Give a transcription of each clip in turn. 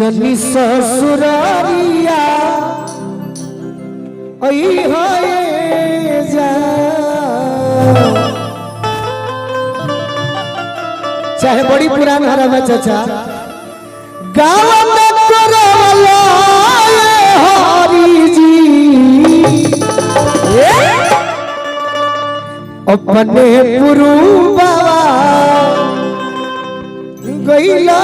जनी ससुरारिया जा चाहे बड़ी पुरान हरा में चाचा गाँव में करवला हरी जी अपने पुरु बाबा गईला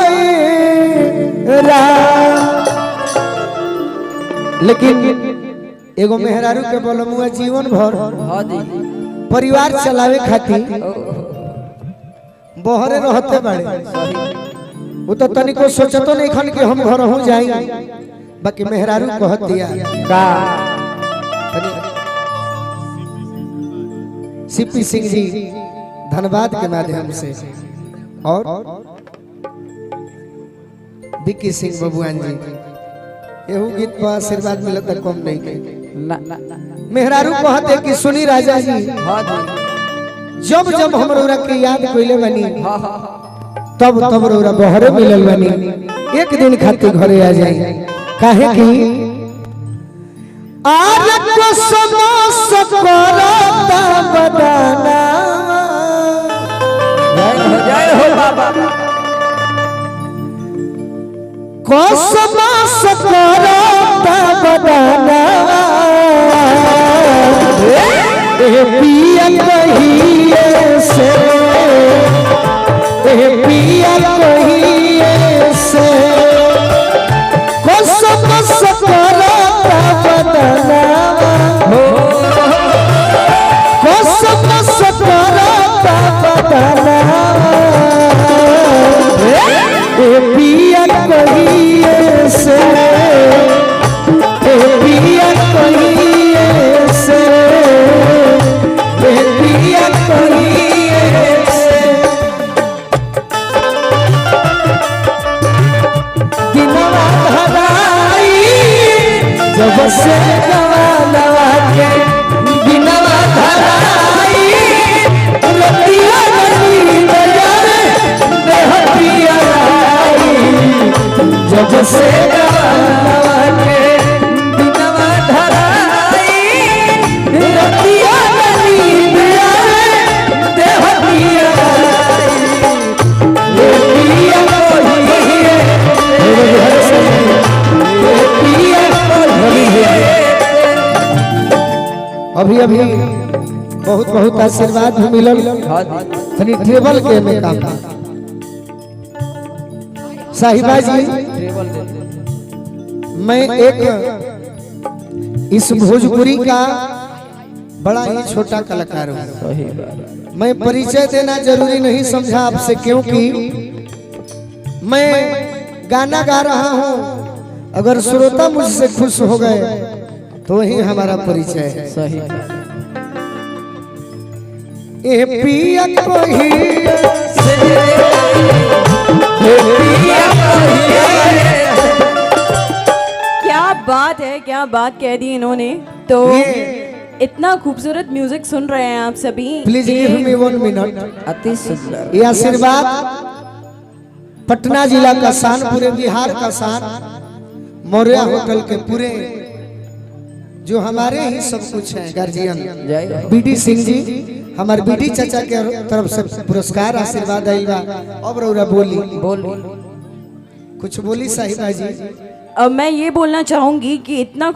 लेकिन एगो मेहरारू के बोलमुआ जीवन भर परिवार चलावे खातिर बहरे रहते बड़े वो तो तनिको सोचतो नहीं खन कि हम घर हो जाई बाकी मेहरारू कहत दिया का सीपी सिंह जी धन्यवाद के माध्यम से और विक्की सिंह बबुआन जी एहू गीत पर आशीर्वाद मिलता कम नहीं के मेहरारू कहते कि सुनी राजा जी जब जब हमरा के याद कोइले बनी तब तब रोरा बहरे मिलल बनी एक दिन खातिर घरे आ जाई काहे कि आज को समोस करता बदाना जय हो बाबा को समोस करता बदाना पिया कहिए से पिया कहिए से कसम सकरता बदना कसम सकरता बदना पिया कहिए से पिया कहिए से जब से गवाला के बिनवा धराई रतिया गली बजारे देहतिया आई जब से गवाला के बिनवा धराई रतिया गली बजारे देहतिया आई रतिया अभी अभी बहुत बहुत आशीर्वाद भी मिलल तनी ट्रेवल के में काम साहिबा जी मैं एक इस भोजपुरी का बड़ा ही छोटा कलाकार हूँ मैं परिचय देना जरूरी नहीं समझा आपसे क्योंकि मैं गाना गा रहा हूँ अगर श्रोता मुझसे खुश हो गए तो वही हमारा परिचय है सही ए पिया क्या बात कह दी इन्होंने तो इतना खूबसूरत म्यूजिक सुन रहे हैं आप सभी प्लीज गिव मी 1 मिनट अति सुंदर ये आशीर्वाद पटना जिला का शान पूरे बिहार का शान मौर्य होटल के पूरे जो हमारे ही सब कुछ है गार्जियन बीडी सिंह जी हमारे बीडी चाचा के तरफ से पुरस्कार आशीर्वाद आइल बा अब रौरा बोली कुछ बोली साहिबा जी अब मैं ये बोलना चाहूंगी कि इतना